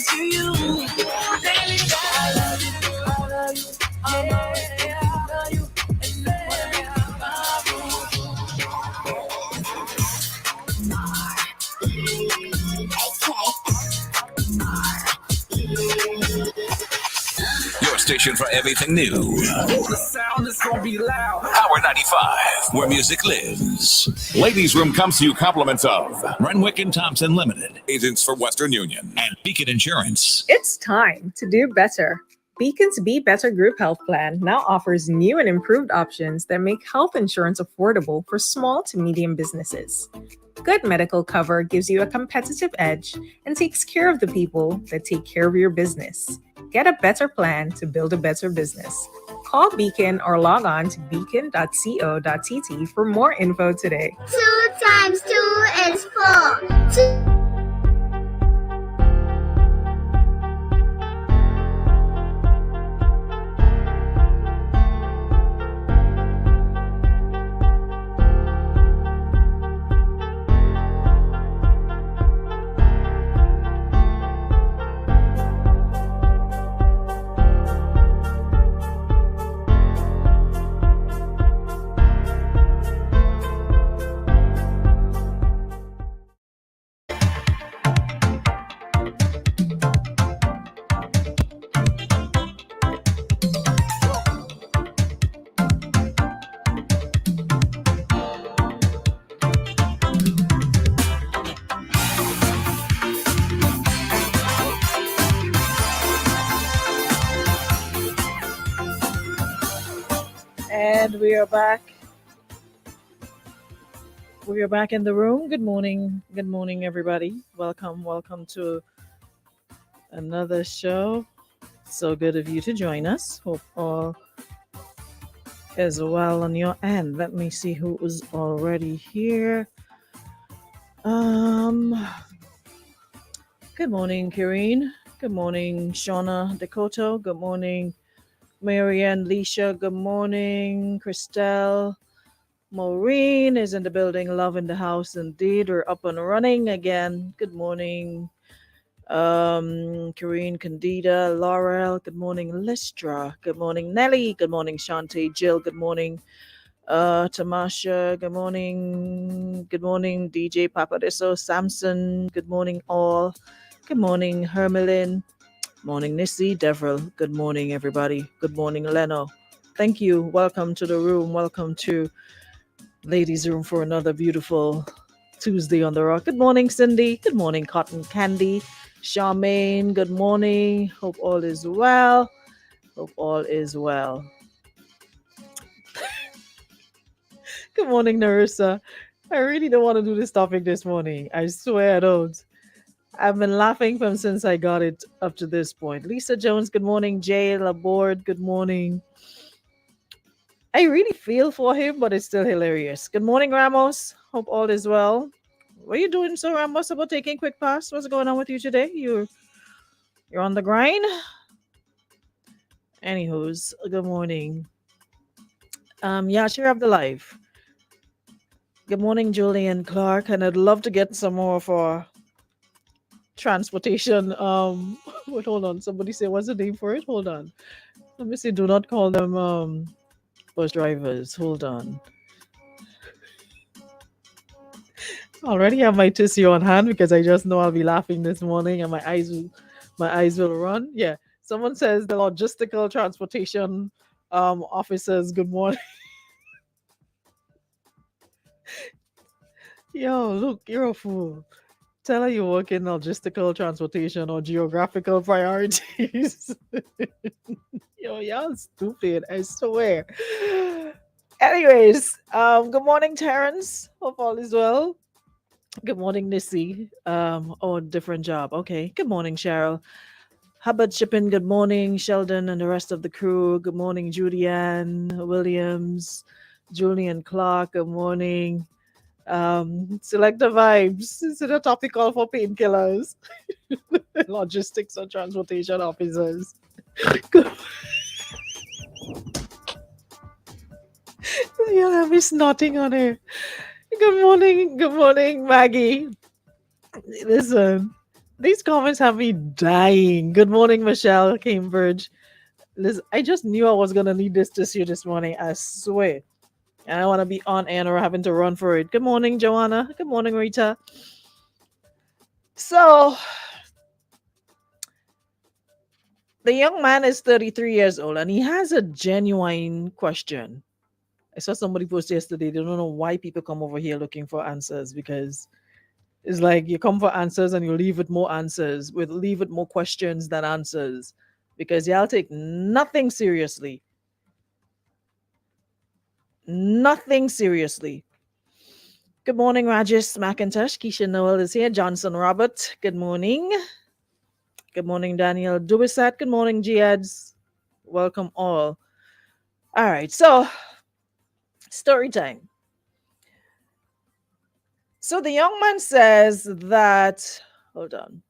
to you. Daily, I love you, I love you, I love you, and Your station for everything new. the sound is gonna be loud. Power 95, where music lives. Ladies' Room comes to you compliments of Renwick and Thompson Limited, agents for Western Union, and Beacon Insurance. It's time to do better. Beacon's Be Better Group Health Plan now offers new and improved options that make health insurance affordable for small to medium businesses. Good medical cover gives you a competitive edge and takes care of the people that take care of your business. Get a better plan to build a better business. Call Beacon or log on to beacon.co.tt for more info today. 2 times 2 is 4. And we are back. We are back in the room. Good morning. Good morning, everybody. Welcome to another show. So good of you to join us. Hope all is well on your end. Let me see who is already here. Good morning, Kireen. Good morning, Shauna Dakota. Good morning, Marianne Leisha. Good morning, Christelle. Maureen is in the building. Love in the house indeed. We're up and running again. Good morning, Karine Candida, Laurel. Good morning, Listra. Good morning, Nelly. Good morning, Shantae. Jill. Good morning, Tamasha. Good morning. Good morning, DJ Papadiso. Samson. Good morning, all. Good morning, Hermelin. Morning, Nissy. Devril. Good morning, everybody. Good morning, Leno. Thank you. Welcome to the room. Welcome to Ladies' Room for another beautiful Tuesday on the Rock. Good morning, Cindy. Good morning, Cotton Candy. Charmaine, good morning. Hope all is well. Hope all is well. Good morning, Narissa. I really don't want to do this topic this morning. I swear I don't. I've been laughing from since I got it up to this point. Lisa Jones, good morning. Jay Laborde, good morning. I really feel for him, but it's still hilarious. Good morning, Ramos. Hope all is well. What are you doing, so Ramos, about taking quick pass? What's going on with you today? You're on the grind? Anywho's, good morning. Share up the life. Good morning, Julian Clark, and I'd love to get some more for transportation. Wait, hold on. Somebody say, what's the name for it? Hold on. Let me see. Do not call them bus drivers. Hold on. Already have my tissue on hand because I just know I'll be laughing this morning and my eyes will run. Yeah. Someone says the logistical transportation officers, good morning. Yo, look, you're a fool. Tell her you work in logistical transportation or geographical priorities. Yo, y'all stupid, I swear. Anyways, good morning, Terrence. Hope all is well. Good morning, Nissy. Different job. Okay. Good morning, Cheryl. Hubbard Shipping, good morning, Sheldon and the rest of the crew. Good morning, Julianne Williams, Julian Clark, good morning. Selector Vibes. Is it a topic call for painkillers? Logistics and transportation officers. You'll have me snotting on here. Good morning, Maggie. Listen, These comments have me dying. Good morning, Michelle Cambridge. Liz, I just knew I was gonna need this year this morning. I swear. And I want to be on air or having to run for it. Good morning, Joanna. Good morning, Rita. So the young man is 33 years old and he has a genuine question. I saw somebody post yesterday. They don't know why people come over here looking for answers, because it's like you come for answers and you leave with more answers, leave with more questions than answers, because y'all take nothing seriously. Nothing seriously. Good morning, Rajesh McIntosh. Keisha Noel is here. Johnson Robert. Good morning. Good morning, Daniel Dubisat. Good morning, Giads. Welcome all. All right, so story time. So the young man says that, hold on.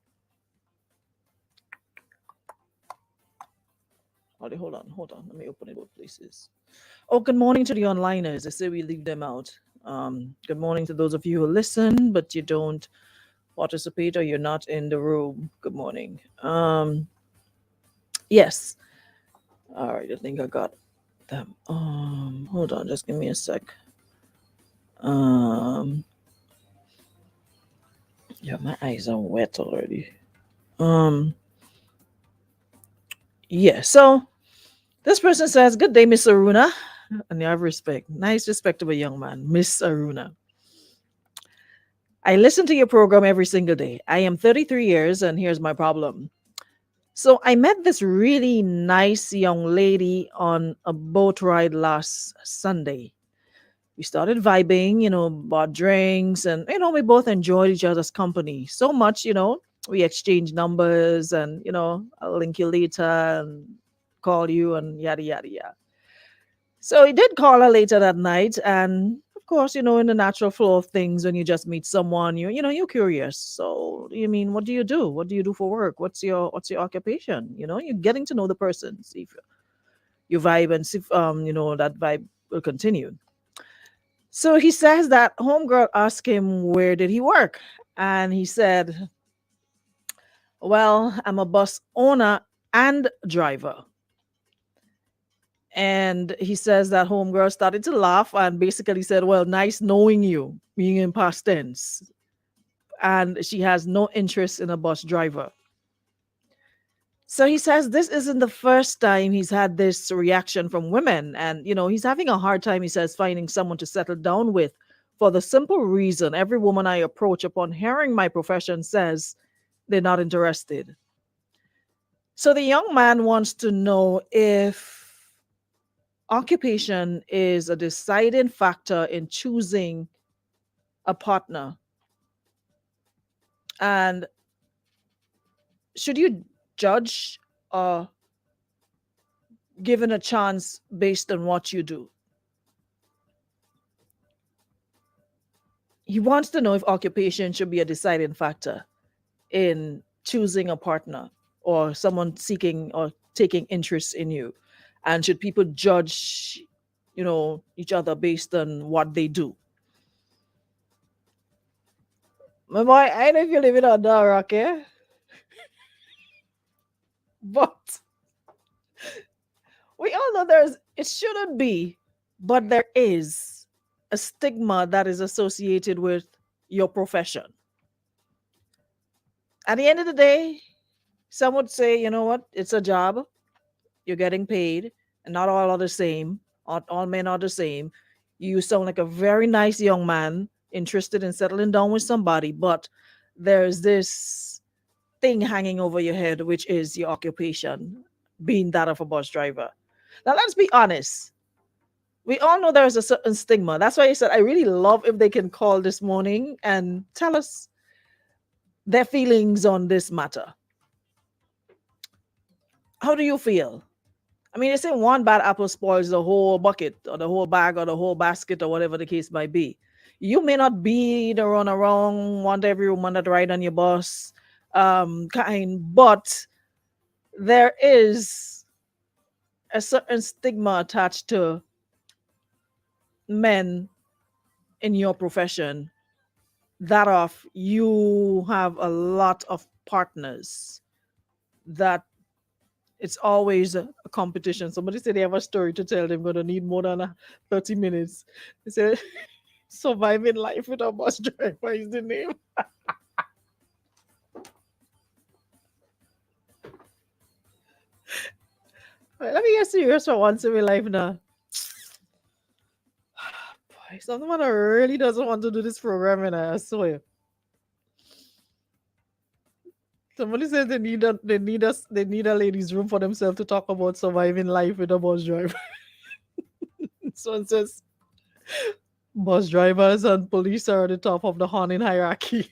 Hold on. Let me open it both places. Oh, good morning to the onliners. I say we leave them out. Good morning to those of you who listen, but you don't participate or you're not in the room. Good morning. Yes. All right, I think I got them. Hold on, just give me a sec. Yeah, my eyes are wet already. Yeah, so this person says, "Good day, Miss Aruna." And you have respect. Nice, respectable young man, Miss Aruna. I listen to your program every single day. I am 33 years, and here's my problem. So I met this really nice young lady on a boat ride last Sunday. We started vibing, bought drinks, and we both enjoyed each other's company so much, we exchanged numbers and I'll link you later and call you and yada yada yada. So he did call her later that night, and of course, in the natural flow of things, when you just meet someone, you're curious. So you mean, what do you do? What do you do for work? What's your occupation? You're getting to know the person, see if you vibe and see if that vibe will continue. So he says that homegirl asked him where did he work, and he said, "Well, I'm a bus owner and driver." And he says that homegirl started to laugh and basically said, "Well, nice knowing you," being in past tense. And she has no interest in a bus driver. So he says this isn't the first time he's had this reaction from women. And, he's having a hard time, he says, finding someone to settle down with, for the simple reason every woman I approach upon hearing my profession says they're not interested. So the young man wants to know if occupation is a deciding factor in choosing a partner. And should you judge or given a chance based on what you do? He wants to know if occupation should be a deciding factor in choosing a partner or someone seeking or taking interest in you. And should people judge, each other based on what they do? My boy, I know if you live in a rock, eh? But we all know it shouldn't be, but there is a stigma that is associated with your profession. At the end of the day, some would say, you know what, it's a job, you're getting paid, and not all are the same. All men are the same. You sound like a very nice young man interested in settling down with somebody, but there's this thing hanging over your head, which is your occupation, being that of a bus driver. Now, let's be honest. We all know there's a certain stigma. That's why I said I really love if they can call this morning and tell us their feelings on this matter. How do you feel? I mean, they say one bad apple spoils the whole bucket or the whole bag or the whole basket or whatever the case might be. You may not be the run around, want every woman that ride on your bus kind, but there is a certain stigma attached to men in your profession that off, you have a lot of partners that it's always a competition. Somebody said they have a story to tell. They're going to need more than 30 minutes. They said, surviving life with a bus driver is the name. Right, let me get serious for once in my life now. Boy, someone really doesn't want to do this program, and I swear. Somebody said they need a ladies' room for themselves to talk about surviving life with a bus driver. Someone says bus drivers and police are at the top of the Horning hierarchy.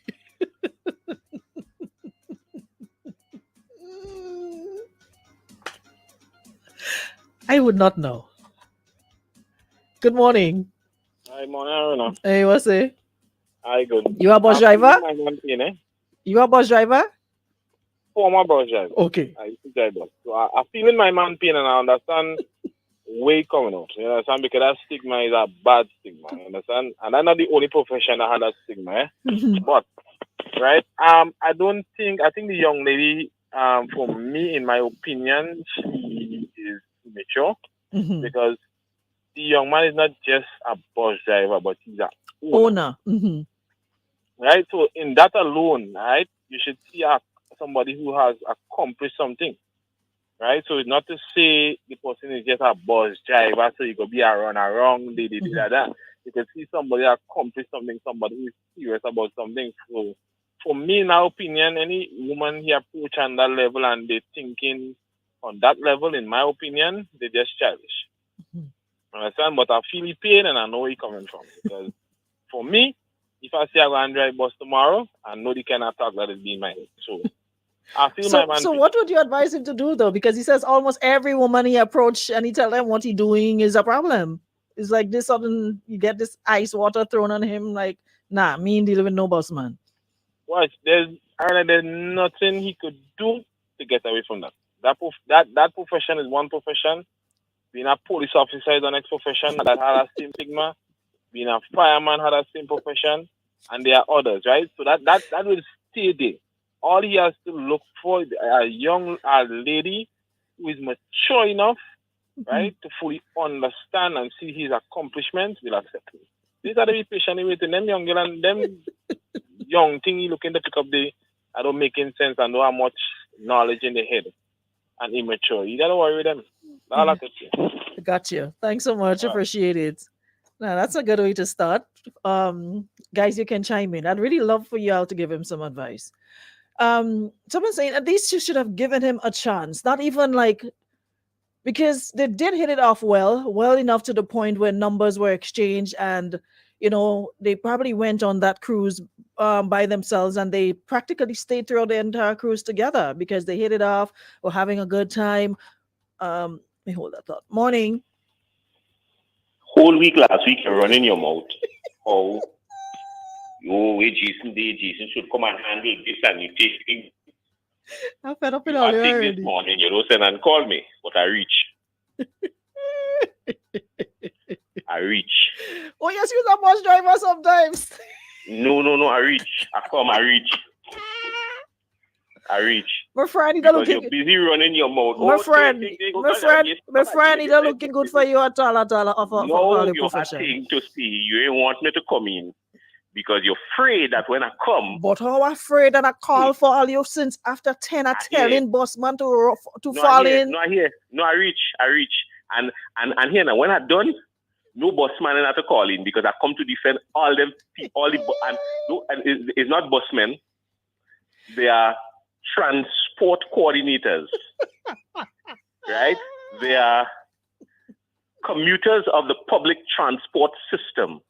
I would not know. Good morning. Hi, morning. Hey, what's it? Hi, good. You a bus driver? My man paying, eh? You a bus driver? Former bus driver. Okay. I used to drive bus. So I feel in my man pain and I understand way coming out. You understand? Because that stigma is a bad stigma. You understand? And I'm not the only profession that had that stigma, eh? But, right? I think the young lady, for me, in my opinion, she is immature because the young man is not just a bus driver, but he's a owner. Right? So in that alone, right, you should see somebody who has accomplished something. Right? So it's not to say the person is just a bus driver, so you could be around, that. You can see somebody accomplish something, somebody who is serious about something. So for me, in my opinion, any woman he approach on that level and they thinking on that level, in my opinion, they're just childish. Understand? But I feel the pain and I know where he's coming from. Because for me, if I say I go and drive bus tomorrow, I know the kind of talk that is being my head. So I feel my man. So what would you advise him to do though? Because he says almost every woman he approach and he tell them what he doing is a problem. It's like this sudden you get this ice water thrown on him, like, nah, me ain't dealing with no boss man. Watch, there's nothing he could do to get away from that. That profession is one profession. Being a police officer is the next profession that had that same stigma. Being a fireman had that same profession, and there are others, right? So that will stay there. All he has to look for is a young lady who is mature enough, right, to fully understand and see his accomplishments, will accept him. These are the patiently waiting. Them young girl and them young thing you looking to pick up I don't make any sense and don't have much knowledge in the head and immature. You gotta worry with them. All I could say. Got you. Thanks so much. Appreciate it. Now that's a good way to start. Guys, you can chime in. I'd really love for you all to give him some advice. Someone saying at least you should have given him a chance. Not even like, because they did hit it off well enough to the point where numbers were exchanged, and they probably went on that cruise by themselves, and they practically stayed throughout the entire cruise together because they hit it off, were having a good time. Let me hold that thought. Morning. Whole week last week you're running your mouth. Oh, Jason should come and handle this, and you take things. I'm fed up with all you already. This morning you don't send and call me, but I reach. Oh yes, you're a bus driver sometimes. No, I reach. I reach. My friend, you don't look you're busy running your mouth. My friend, you don't looking good for you at all. No, you have thing to see. You ain't want me to come in because you're afraid that when I come. But how afraid that I call for all your sins after 10 are telling bossman to fall in? No, I reach. And here now, when I'm done, no bossman have to call in because I come to defend all them, and it's not bossmen. They are transport coordinators, right? They are commuters of the public transport system,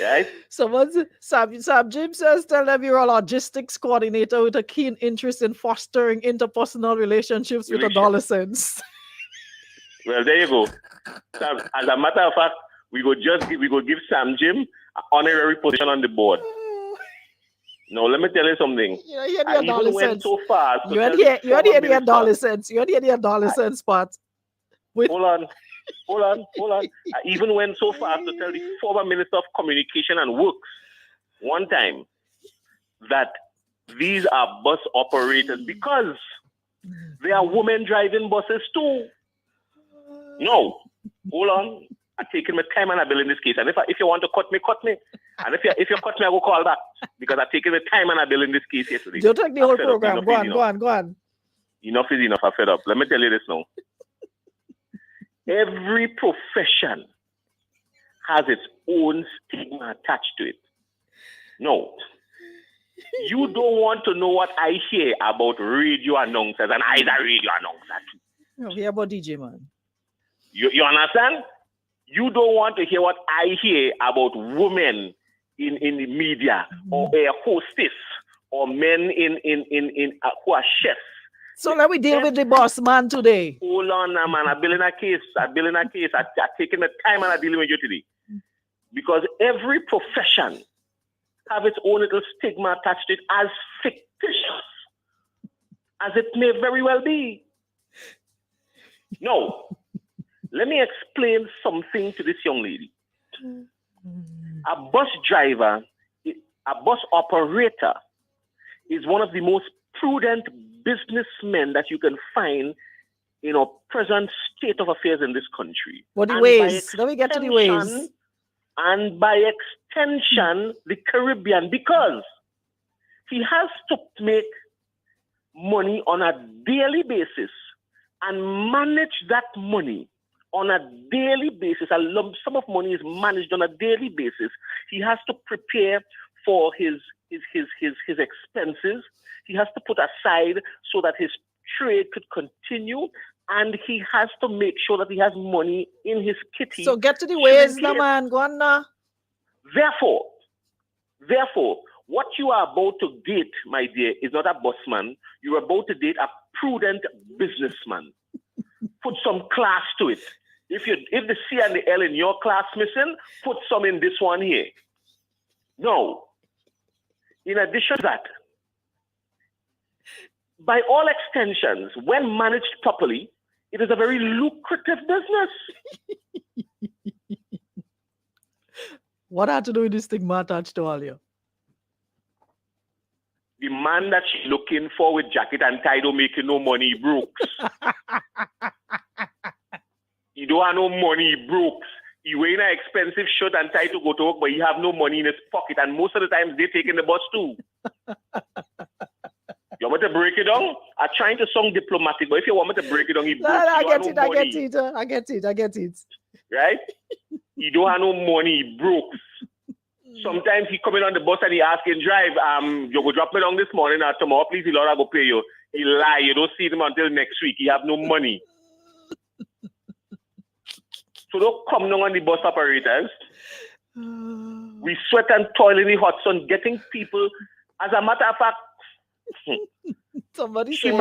right? Sam James says, tell them you're a logistics coordinator with a keen interest in fostering interpersonal relationships with adolescents. Well, there you go. Sam, as a matter of fact, we go give Sam Jim an honorary position on the board. No, let me tell you something. I even went so far. You had the adolescents part. Hold on. Hold on. I even went so far as to tell the former Minister of Communication and Works one time that these are bus operators because there are women driving buses too. No, hold on. I'm taking my time and ability in this case. And if you want to cut me. And if you cut me, I will call back because I'm taking my time and ability in this case yesterday. You take the whole program. Go on. Enough is enough. I'm fed up. Let me tell you this now. Every profession has its own stigma attached to it. No. You don't want to know what I hear about radio announcers, and I'm a radio announcer too. No, hear about DJ, man. You understand? You don't want to hear what I hear about women in the media or a hostess or men in who are chefs. So let me deal with the boss man today. Hold on, man. I'm building a case. I'm taking the time and I'm dealing with you today. Because every profession have its own little stigma attached to it as fictitious as it may very well be. No. Let me explain something to this young lady. A bus driver, a bus operator is one of the most prudent businessmen that you can find in our present state of affairs in this country. What the ways? Let me get to the ways. And by extension, the Caribbean, because he has to make money on a daily basis and manage that money on a daily basis. A lump sum of money is managed on a daily basis. He has to prepare for his expenses. He has to put aside so that his trade could continue, and he has to make sure that he has money in his kitty. So get to the ways, no man. Go on now. Therefore, what you are about to date, my dear, is not a busman. You are about to date a prudent businessman. Put some class to it. If the C and the L in your class missing, put some in this one here. No. In addition to that, by all extensions, when managed properly, it is a very lucrative business. What had to do with this stigma attached to all you? The man that she's looking for with jacket and tie don't make no money, Brooks. He don't have no money, Brooks. He wearing an expensive shirt and tie to go to work, but he have no money in his pocket. And most of the times, they taking the bus too. You want me to break it down? I'm trying to sound diplomatic, but if you want me to break it down, I get it. Right? He don't have no money, Brooks. Sometimes he coming on the bus and he asking drive, you go drop me down this morning or tomorrow, please, Lord, I go pay you. He lie, you don't see him until next week. He have no money. So don't come down on the bus operators. We sweat and toil in the hot sun getting people. As a matter of fact, somebody say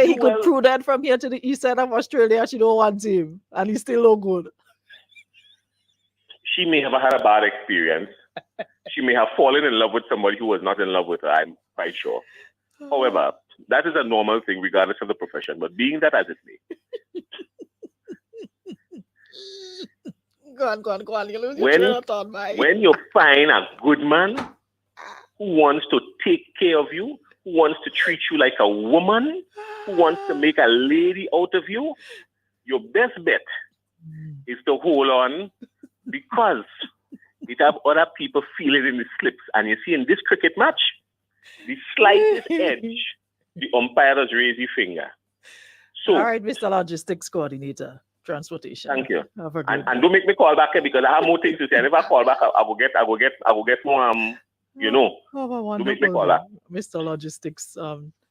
he could prove that from here to the east side of Australia. She don't want him, and he's still no good. She may have had a bad experience. She may have fallen in love with somebody who was not in love with her. I'm quite sure. However, that is a normal thing, regardless of the profession. But being that as it may, go on. You lose your thought, when you find a good man who wants to take care of you, who wants to treat you like a woman, who wants to make a lady out of you, your best bet is to hold on, because it have other people feel it in the slips. And you see, in this cricket match, the slightest edge, the umpire does raise his finger. So, all right, Mr. Logistics Coordinator, Transportation. Thank you. And don't make me call back here, because I have more things to say. And if I call back, I will get more. Don't make me call back. Mr. Logistics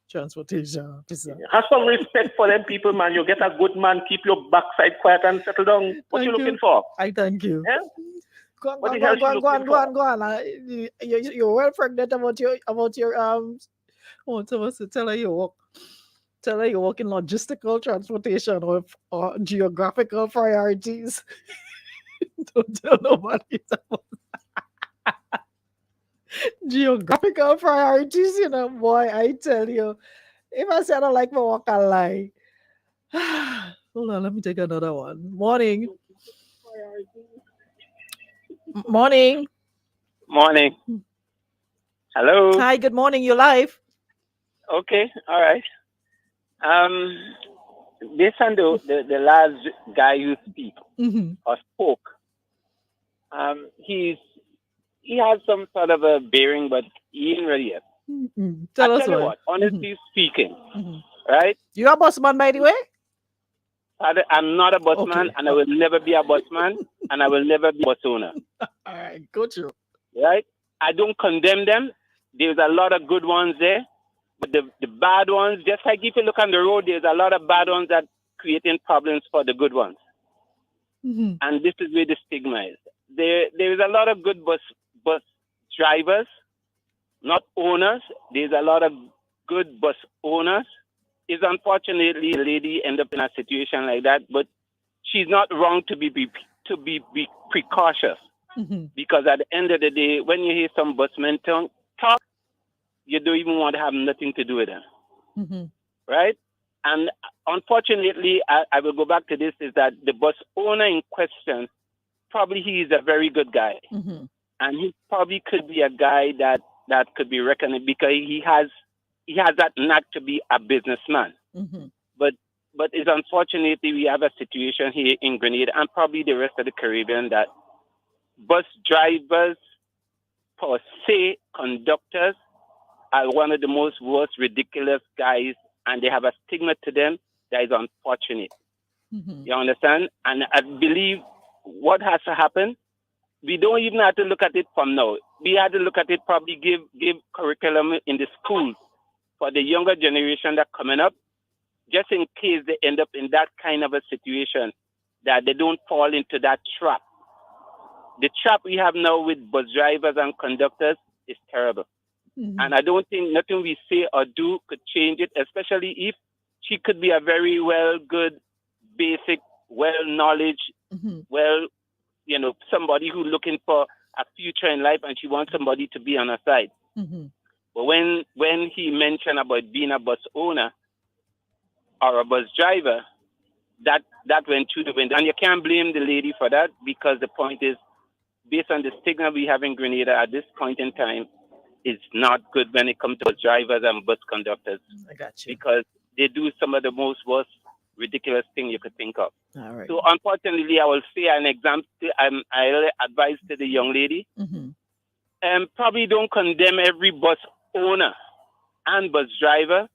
Transportation Officer. Have some respect for them people, man. You get a good man, keep your backside quiet and settle down. What you looking for? I thank you. Yeah? Go on. You're well pregnant about your someone to tell her you work in logistical transportation or geographical priorities. Don't tell nobody about geographical priorities, boy, I tell you. If I say I don't like my work, I lie. Hold on, let me take another one. Morning. Morning. Morning. Hello. Hi, good morning. You're live. Okay, all right. Based on the last guy you speak Mm-hmm. or spoke, he has some sort of a bearing, but he ain't ready yet. Mm-hmm. Tell I us tell you why. what, honestly speaking, Mm-hmm. right? You a boss man, by the way? I'm not a busman, Okay. and I will never be a busman, and I will never be a bus owner, All right, go through. right? I don't condemn them. There's a lot of good ones there, but the bad ones, just like if you look on the road, there's a lot of bad ones that creating problems for the good ones. Mm-hmm. And this is where the stigma is. There is a lot of good bus drivers, not owners. There's a lot of good bus owners. It's unfortunately the lady end up in a situation like that, but she's not wrong to be precautious, Mm-hmm. because at the end of the day, when you hear some busmen talk, you don't even want to have nothing to do with them, Mm-hmm. right? And unfortunately, I will go back to this, is that the bus owner in question, probably he is a very good guy. Mm-hmm. And he probably could be a guy that could be reckoned, because he has that knack to be a businessman. Mm-hmm. But it's unfortunately we have a situation here in Grenada and probably the rest of the Caribbean that bus drivers, per se, conductors, are one of the most worst, ridiculous guys, and they have a stigma to them that is unfortunate. Mm-hmm. You understand? And I believe what has to happen, we don't even have to look at it from now. We have to look at it, probably give curriculum in the schools for the younger generation that coming up, just in case they end up in that kind of a situation, that they don't fall into that trap. The trap we have now with bus drivers and conductors is terrible. Mm-hmm. And I don't think nothing we say or do could change it, especially if she could be a very good, basic, well-knowledge, Mm-hmm. somebody who's looking for a future in life, and she wants somebody to be on her side. Mm-hmm. But when he mentioned about being a bus owner or a bus driver, that went through the window. And you can't blame the lady for that, because the point is, based on the stigma we have in Grenada at this point in time, it's not good when it comes to bus drivers and bus conductors, I got you. because they do some of the most worst, ridiculous things you could think of. All right. So unfortunately, I will say an example. I advise to the young lady, Mm-hmm. probably don't condemn every bus owner and bus driver.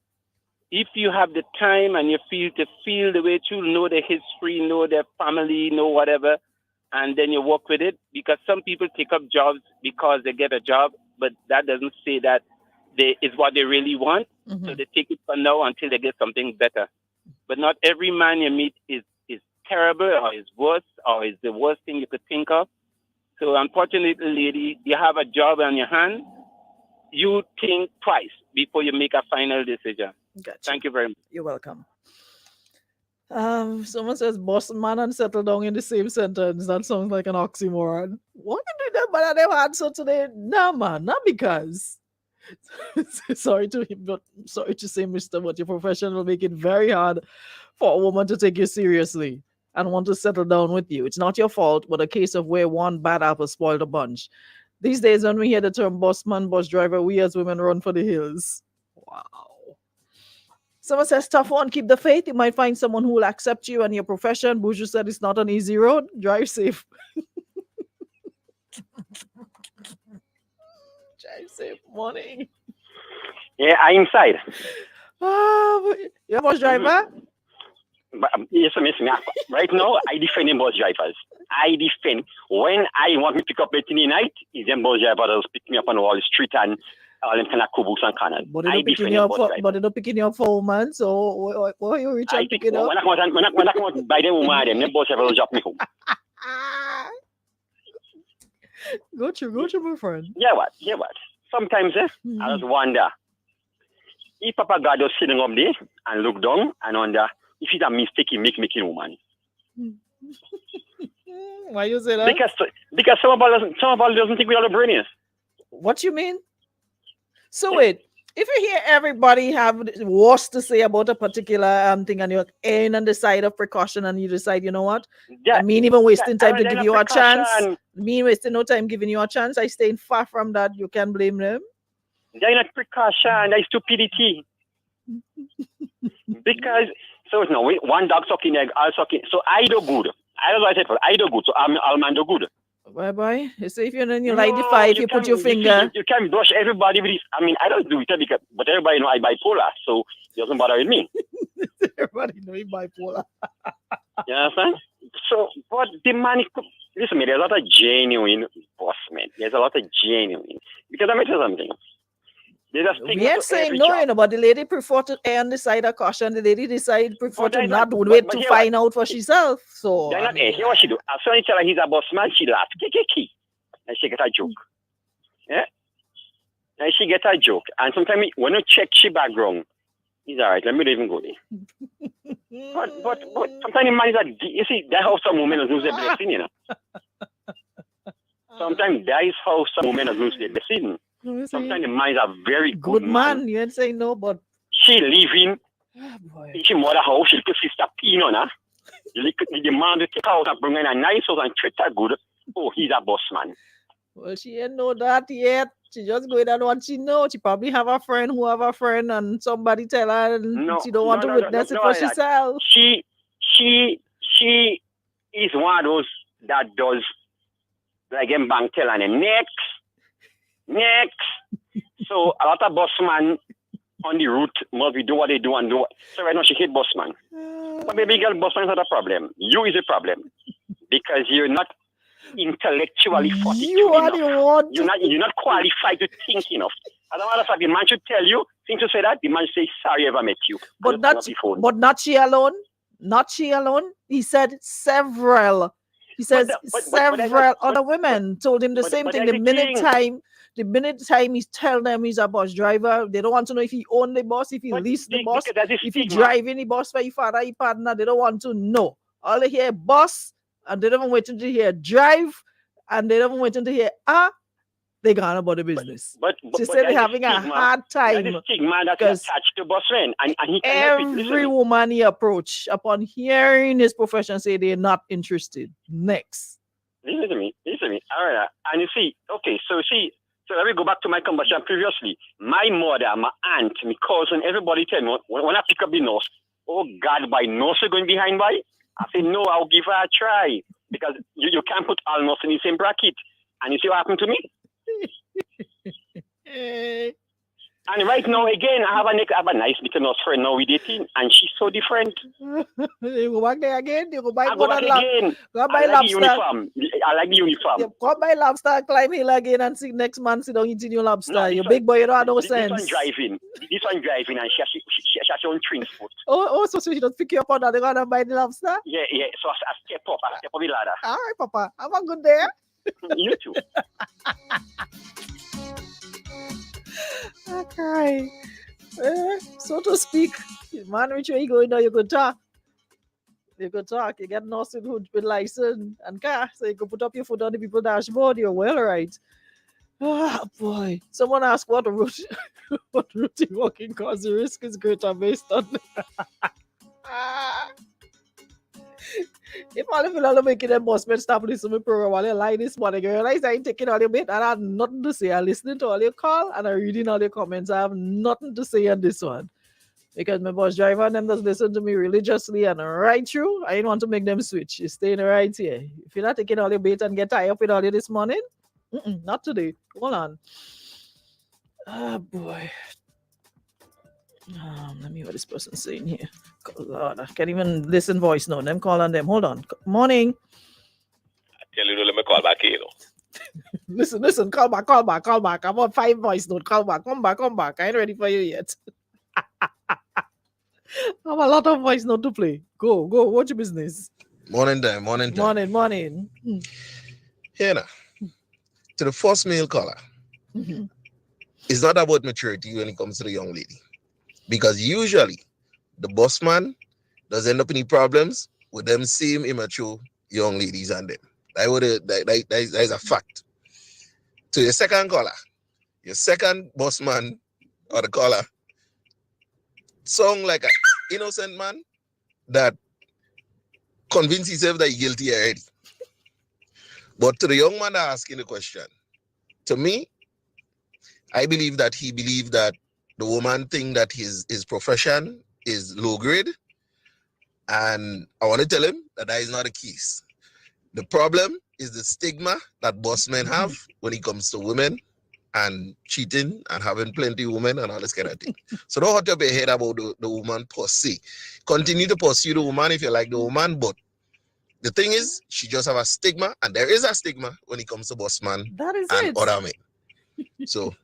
If you have the time and you feel the way to know the history, know their family, know whatever, and then you work with it, because some people take up jobs because they get a job, but that doesn't say that is what they really want. Mm-hmm. So they take it for now until they get something better. But not every man you meet is terrible or is worse or is the worst thing you could think of. So unfortunately, lady, you have a job on your hand. You think twice before you make a final decision. Gotcha. Thank you very much. You're welcome. Someone says Boston man and settle down in the same sentence. That sounds like an oxymoron. What can do that? But I never answer today. Nah, man, not because. Sorry to say, Mister, but your profession will make it very hard for a woman to take you seriously and want to settle down with you. It's not your fault, but a case of where one bad apple spoiled a bunch. These days, when we hear the term boss man, bus driver, we as women run for the hills. Wow. Someone says, tough one, keep the faith. You might find someone who will accept you and your profession. Buju said it's not an easy road. Drive safe. Drive safe. Morning. Yeah, I'm inside. You're a bus driver? But, yes, miss me. Right now, I defend them bus drivers. I defend. When I want me to pick up at the night, is them bus drivers pick me up on Wall Street and all them kind of kubus and cannon. But they're not picking you up for woman, so what you reach out picking up? When I come out by them woman, them bus drivers will drop me home. Go through, my friend. Yeah, what? Sometimes, I just wonder, if Papa God was sitting up there and look down and wonder, if it's a mistake he making woman. Why you say that? Because some of us doesn't think we are the brainiest. What you mean? So wait, if you hear everybody have worse to say about a particular thing and you're erring on the side of precaution and you decide, you know what? I mean, even wasting time to give you a chance. Me wasting no time giving you a chance. I staying far from that. You can't blame them. They're not precaution. They're stupidity. Because, so no, one dog sucking egg, all sucking. So I do good. I don't know what I said, I do good. So I'll do good. Bye-bye. You say if you're in your light defy, if you put your finger. You can brush everybody with this. I mean, I don't do it because, but everybody know I bipolar, so it doesn't bother with me. Everybody know you bipolar. You understand? So, but the man, listen, there's a lot of genuine boss, man. There's a lot of genuine. Because I'm going to tell you something. We ain't saying no, you know, but the lady prefer to err on the side of caution. The lady prefer to not wait to find out for herself. So hear what she do. As soon as tell her he's a boss man, she laughs. Kiki. And she get a joke. Yeah? And she get a joke. And sometimes when you check she background, he's all right. Let me not even go there. but sometimes the man is a, you see, that's how some women lose their blessing, you know. Sometimes that is how some women lose their blessing. Sometimes the man is a very good man. You ain't saying no, but she living. She mother house. She could sister Pino, na. The man to take out and bring in a nice house and treat her good. Oh, he's a boss man. Well, she ain't know that yet. She just going on what she know. She probably have a friend who have a friend, and somebody tell her, and she don't want to witness it for herself. She is one of those that does like them bank tell and next. So a lot of boss man on the route must be do what they do and do. So right now she hate boss man. But baby girl, boss man is not a problem. You is a problem because you're not intellectually fortitude enough. You're not qualified to think enough. As a matter of fact, the man should tell you. Since you say that, the man say sorry ever met you. But not she alone. Not she alone. He said several. He says several other women told him the same thing. The minute time he's telling them he's a bus driver, they don't want to know if he own the bus, if he lease the bus, if he driving the bus for your father, your partner. They don't want to know. All they hear bus, and they don't even wait until hear drive, and they don't even wait until hear they gone about the business. But she said they're having a hard time. That is stigma that is attached to boss man, and he every woman he approach upon hearing his profession say they're not interested. Next. Listen to me. All right. And you see, okay, so let me go back to my conversation previously. My mother, my aunt, my cousin, everybody tell me when I pick up the nurse, oh God, by nurse going behind by? I say, no, I'll give her a try. Because you can't put all nurse in the same bracket. And you see what happened to me? And right now, again, I have a nice little nurse friend now with 18, and she's so different. You go back there again? You go buy I go back again. Go buy lobster. I like the uniform. You go buy lobster, climb hill again, and see next man sit down eating your lobster. No, you big boy, you don't have no sense. This one driving, and she has her own transport. So she don't pick you up on that. They're going to buy the lobster? Yeah. So I step up the ladder. All right, Papa. Have a good day. You too. I cry. So to speak, man, which way you going now? You could talk. You get nursing hood with license and car, so you can put up your foot on the people's dashboard. You're well, right? Oh boy! Someone asked what route you walking cause the risk is greater based on. If all of you are making them boss men stop listening to the program while you lie this morning, you realize I ain't taking all your bait and I have nothing to say. I'm listening to all your call and I'm reading all your comments. I have nothing to say on this one. Because my bus driver and them does listen to me religiously and right through. I didn't want to make them switch. You stay in the right here. If you're not taking all your bait and get tied up with all you this morning, not today. Hold on. Oh boy. Let me hear what this person's saying here. God, Lord, I can't even listen voice now. Them call on them. Hold on. Morning. I tell you, let me call back here. Listen. Call back. I'm on 5 voice note. Call back. Come back. I ain't ready for you yet. I have a lot of voice note to play. Go. What's your business? Morning time. Morning. Here now. To the first male caller. It's not about maturity when it comes to the young lady. Because usually, the boss man does end up in the problems with them same immature young ladies and them. That is a fact. To your second caller, your second boss man or the caller sound like an innocent man that convinced himself that he's guilty already. But to the young man asking the question, to me, I believe that he believed that the woman think that his profession is low grade. And I want to tell him that is not the case. The problem is the stigma that boss men have when it comes to women and cheating and having plenty of women and all this kind of thing. So don't hurt your head about the woman per se. Continue to pursue the woman if you like the woman, but the thing is, she just have a stigma, and there is a stigma when it comes to boss man That is and it. other men. So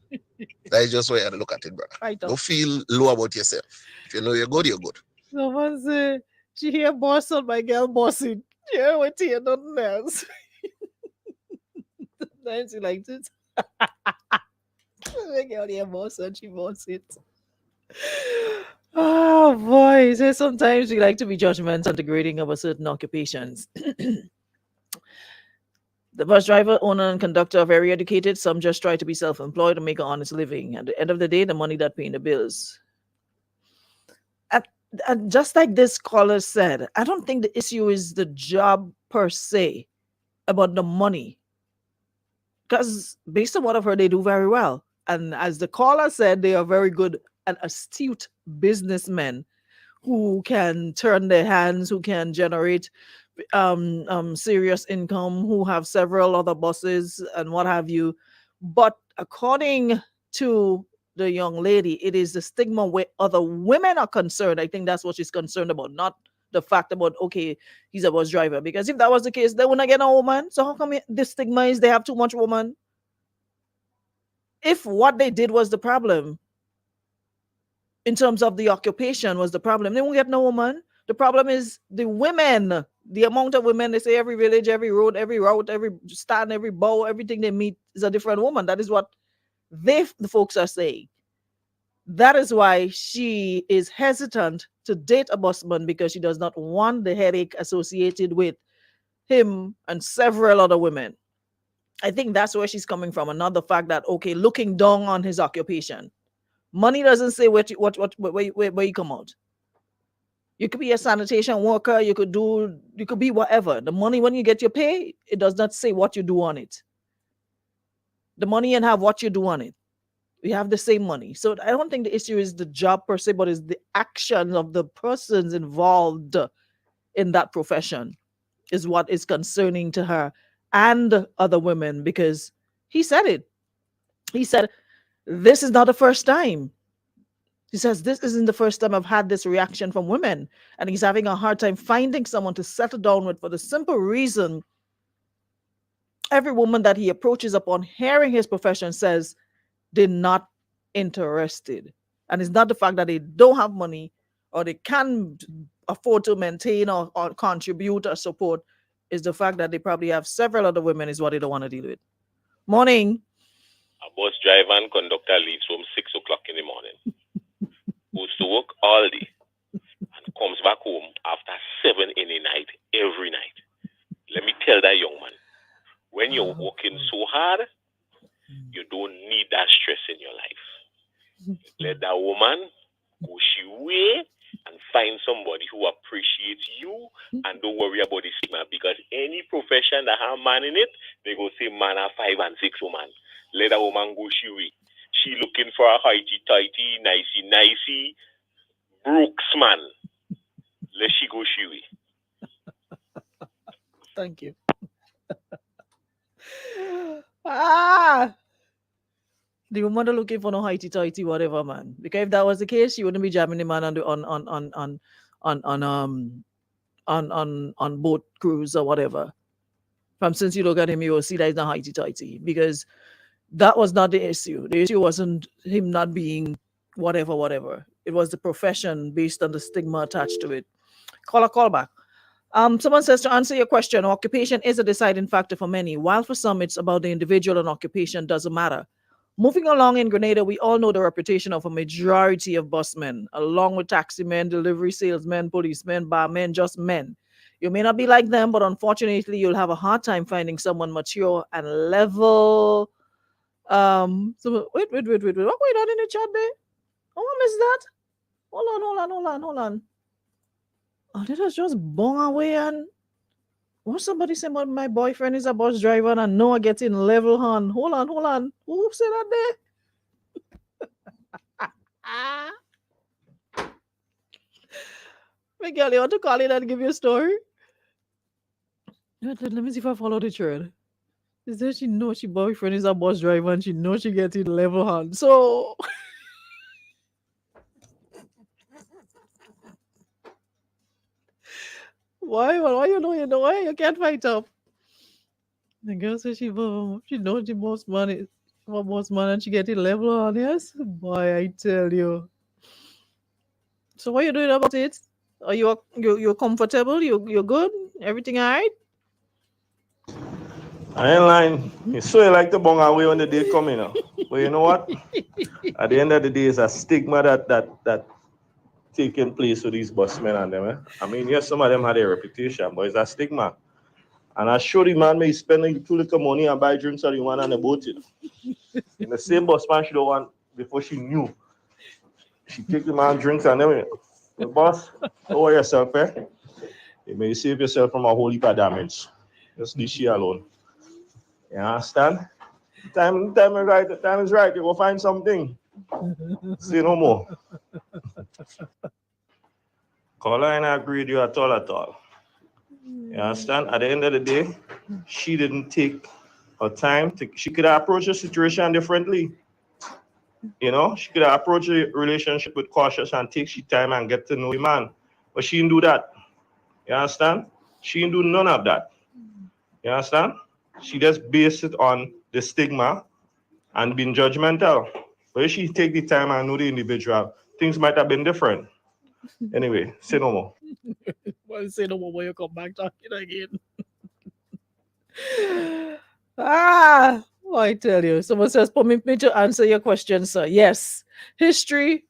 that is just why I have to look at it, brother. Right. Don't feel low about yourself. If you know you're good, you're good. Someone say, she hear boss on my girl bossing. Yeah, wait till nothing else. Sometimes you like it. My girl hear boss and she boss it. Oh boy, he says sometimes we like to be judgmental and degrading about certain occupations. The bus driver, owner, and conductor are very educated. Some just try to be self-employed and make an honest living. At the end of the day, the money that paying the bills. And just like this caller said, I don't think the issue is the job per se, about the money. Because based on what I've heard, they do very well. And as the caller said, they are very good and astute businessmen who can turn their hands, who can generate serious income, who have several other buses and what have you. But according to the young lady, it is the stigma where other women are concerned. I think that's what she's concerned about, not the fact about, okay, he's a bus driver. Because if that was the case, they wouldn't get a woman. So how come the stigma is they have too much woman? If what they did was the problem, in terms of the occupation was the problem, they won't get no woman. The problem is the women, the amount of women. They say every village, every road, every route, every stand, every bow, everything they meet is a different woman. That is what the folks are saying. That is why she is hesitant to date a busman, because she does not want the headache associated with him and several other women. I think that's where she's coming from. Another fact that, okay, looking down on his occupation. Money doesn't say where you come out. You could be a sanitation worker. You could be whatever. The money, when you get your pay, it does not say what you do on it. The money and have what you do on it. We have the same money. So I don't think the issue is the job per se, but it's the action of the persons involved in that profession is what is concerning to her and other women, because he said it. He said, this is not the first time. He says, this isn't the first time I've had this reaction from women. And he's having a hard time finding someone to settle down with, for the simple reason every woman that he approaches upon hearing his profession says they're not interested. And it's not the fact that they don't have money or they can't afford to maintain or contribute or support. It's the fact that they probably have several other women is what they don't want to deal with. Morning. A bus driver and conductor leaves from 6 o'clock in the morning, goes to work all day, and comes back home after 7 in the night, every night. Let me tell that young man, when you're working so hard, you don't need that stress in your life. Let that woman go she way and find somebody who appreciates you and don't worry about the stigma, because any profession that have man in it, they go say man are 5 and 6 woman. Let that woman go she way. She looking for a highty-tighty, nicey, Brooks man. Let she go she way. Thank you. The woman are looking for no highty-tighty, whatever, man. Because if that was the case, she wouldn't be jamming the man on boat cruise or whatever. From since you look at him, you will see that he's not highty-tighty, because that was not the issue. The issue wasn't him not being whatever. It was the profession based on the stigma attached to it. Call back. Someone says, to answer your question, occupation is a deciding factor for many, while for some it's about the individual and occupation doesn't matter. Moving along in Grenada, we all know the reputation of a majority of busmen, along with taxi men, delivery salesmen, policemen, barmen, just men. You may not be like them, but unfortunately, you'll have a hard time finding someone mature and level. So wait. What going on in the chat there? Oh, I missed that. Hold on. Oh, did I just bong away and what somebody said about my boyfriend is a bus driver and Noah getting level on. Hold on. Who said that there? Miguel, you want to call in and give you a story? Let me see if I follow the thread. She said she knows she boyfriend is a bus driver and she knows she getting level on. So why you can't fight up. The girl said she knows the most money and she getting level on. Yes, boy, I tell you. So what you doing about it? Are you're comfortable? You're good? Everything all right? I ain't lying. It's so like the bong away when the day coming now. But you know what? At the end of the day, it's a stigma that taking place with these busmen and them. I mean, yes, some of them had a reputation, but it's a stigma. And I sure the man may spend too little money and buy drinks on the one on the boat. You know. And the same busman she don't want before she knew. She take the man drinks and them. The boss, don't worry yourself, eh? You may save yourself from a whole heap of damage. Just leave she alone. You understand? Time is right. You go find something. Say no more. Caller, I don't agree with you at all. You understand? At the end of the day, she didn't take her time. She could have approached the situation differently. You know, she could have approached the relationship with cautious and take she time and get to know the man. But she didn't do that. You understand? She didn't do none of that. You understand? She just based it on the stigma and being judgmental. But if she take the time and know the individual, things might have been different. Anyway, say no more. Well, say no more when you come back talking again. I tell you. Someone says, permit me to answer your question, sir. Yes. History,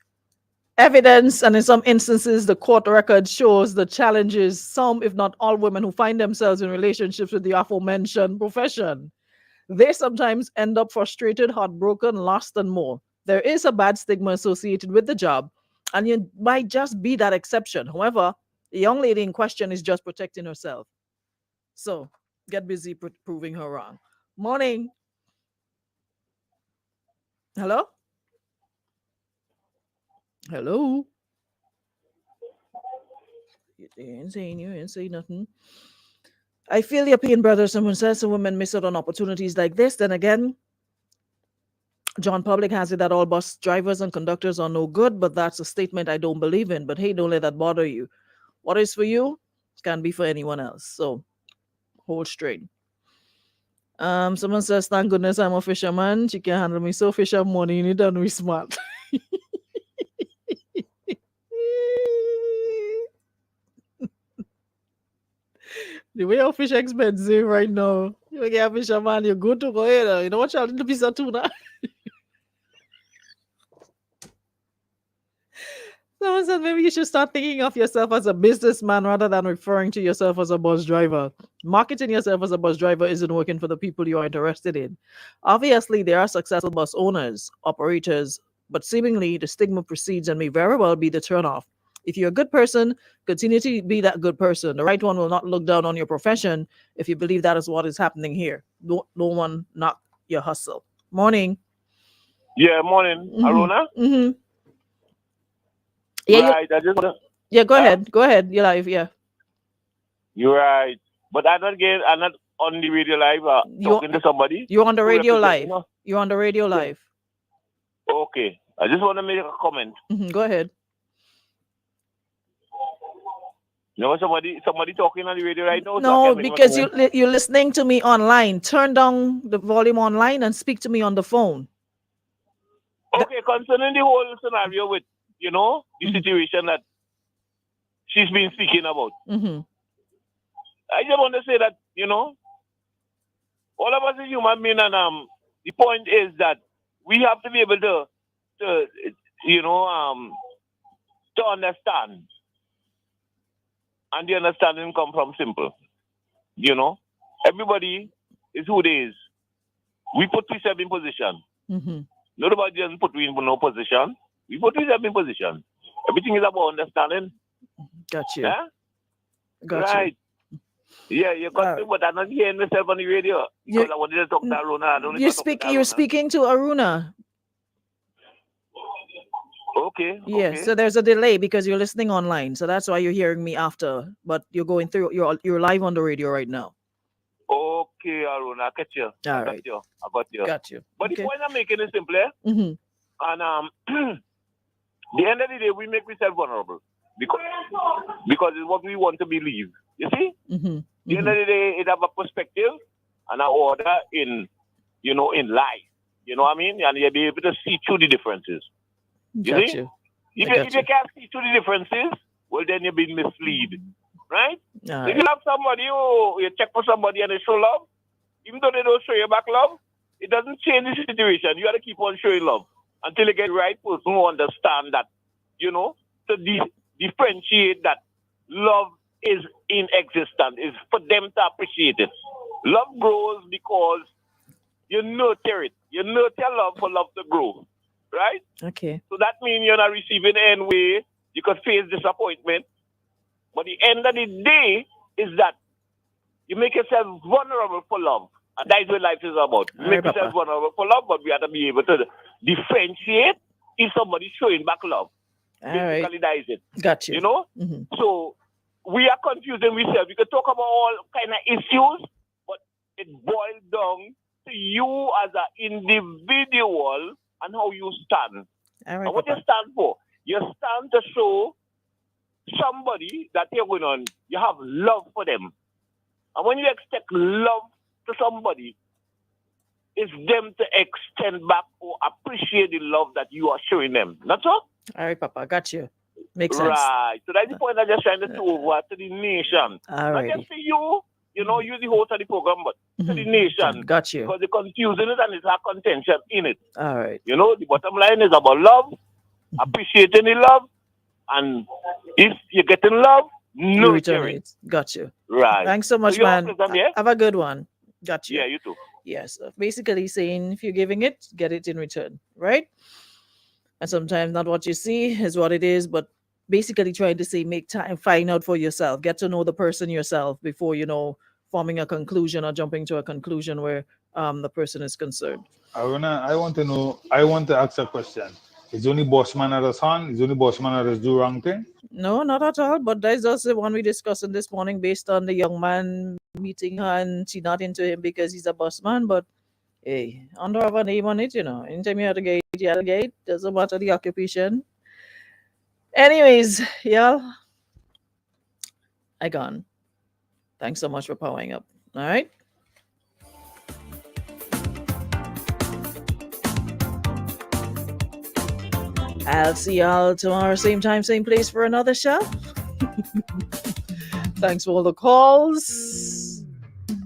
evidence, and in some instances, the court record shows the challenges some, if not all, women who find themselves in relationships with the aforementioned profession. They sometimes end up frustrated, heartbroken, lost, and more. There is a bad stigma associated with the job, and you might just be that exception. However, the young lady in question is just protecting herself. So get busy proving her wrong. Morning. Hello? Hello? You ain't saying nothing. I feel your pain, brother. Someone says some women miss out on opportunities like this. Then again, John Public has it that all bus drivers and conductors are no good, but that's a statement I don't believe in. But hey, don't let that bother you. What is for you can be for anyone else. So hold straight. Someone says, thank goodness I'm a fisherman. She can handle me. So fisher money, you need to be smart. The way your fish expensive right now. You get a fisherman, you're good to go ahead. You know what, little piece of tuna. Someone said maybe you should start thinking of yourself as a businessman rather than referring to yourself as a bus driver. Marketing yourself as a bus driver isn't working for the people you're interested in. Obviously, there are successful bus owners, operators, but seemingly the stigma precedes and may very well be the turnoff. If you're a good person, continue to be that good person. The right one will not look down on your profession if you believe that is what is happening here. No one knock your hustle. Morning. Yeah, morning, Aruna. Mm-hmm. Yeah, right. Go ahead. Go ahead. You're live. Yeah. You're right. But I'm not on the radio live talking to somebody. You're on the radio live. You're on the radio live. Okay. I just want to make a comment. Go ahead. You know somebody talking on the radio right now? No, because you're listening to me online. Turn down the volume online and speak to me on the phone. Okay, concerning the whole scenario with, the situation that she's been speaking about. I just want to say that, all of us are human beings, and the point is that we have to be able to understand. And the understanding come from simple. Everybody is who they is. We put ourselves in position. Nobody doesn't put we in no position. We put yourself in position. Everything is about understanding. Got you. Yeah? Got Right. Yeah, you got to, but I'm not hearing myself on the radio because I wanted to talk to Aruna. I don't need to talk to You're Aruna. speaking to Aruna. Okay. Yeah, okay. so there's a delay because you're listening online. So that's why you're hearing me after. But you're going through you're live on the radio right now. Okay, Aruna, I got you. I got you. Got you. But Okay. the point I'm making is simple, eh? Mm-hmm. And the end of the day, we make ourselves vulnerable because it's what we want to believe. You see? Mm-hmm. The end of the day, it have a perspective and an order in life. You know what I mean? And you'll be able to see through the differences. You Got see? you. If I you got you. can't see through the differences, well, then you're being misled. Right? All If you love somebody, you check for somebody and they show love, even though they don't show you back love, it doesn't change the situation. You got to keep on showing love until you get the right person who understand that, to differentiate that love is in existence, is for them to appreciate it. Love grows because you nurture it. You nurture love for love to grow, right? Okay. So that means you're not receiving any way. You could face disappointment. But the end of the day is that you make yourself vulnerable for love. And that is what life is about. You make yourself vulnerable for love, but we have to be able to differentiate if somebody's showing back love. Basically, that is it. Got you. Mm-hmm. So we are confusing ourselves. We can talk about all kind of issues, but it boils down to you as an individual and how you stand. All right, and what you stand for. You stand to show somebody that you're going on, you have love for them. And when you expect love to somebody, it's them to extend back or appreciate the love that you are showing them. That's all? All right, Papa. Got you. Makes sense. Right. So that's the point I'm just trying to throw over to the nation. All Not just to you, you're the host of the program, but to the nation. Got you. Because they're confusing it and it's a contention in it. All right. The bottom line is about love, appreciating the love, and if you're getting love, nurture it. Got you. Right. Thanks so much, So you man. have them, yeah? Have a good one. Got you. Yeah, you too. Yes. Basically saying if you're giving it, get it in return, right? And sometimes not what you see is what it is, but basically trying to say make time, find out for yourself, get to know the person yourself before, forming a conclusion or jumping to a conclusion where the person is concerned. Aruna, I want to ask a question. Is only Bossman at us on? Is only Bossman at us do wrong thing? No, not at all. But that's just the one we discussed this morning based on the young man meeting her and she not into him because he's a bossman. But hey, under have a name on it, Anytime you have to gate, you have to gate. Doesn't matter the occupation. Anyways, y'all, I gone. Thanks so much for powering up. All right. I'll see y'all tomorrow, same time, same place for another show. Thanks for all the calls.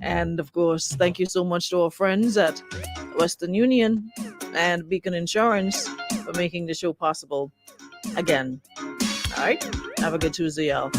And of course, thank you so much to our friends at Western Union and Beacon Insurance for making the show possible again. All right. Have a good Tuesday, y'all.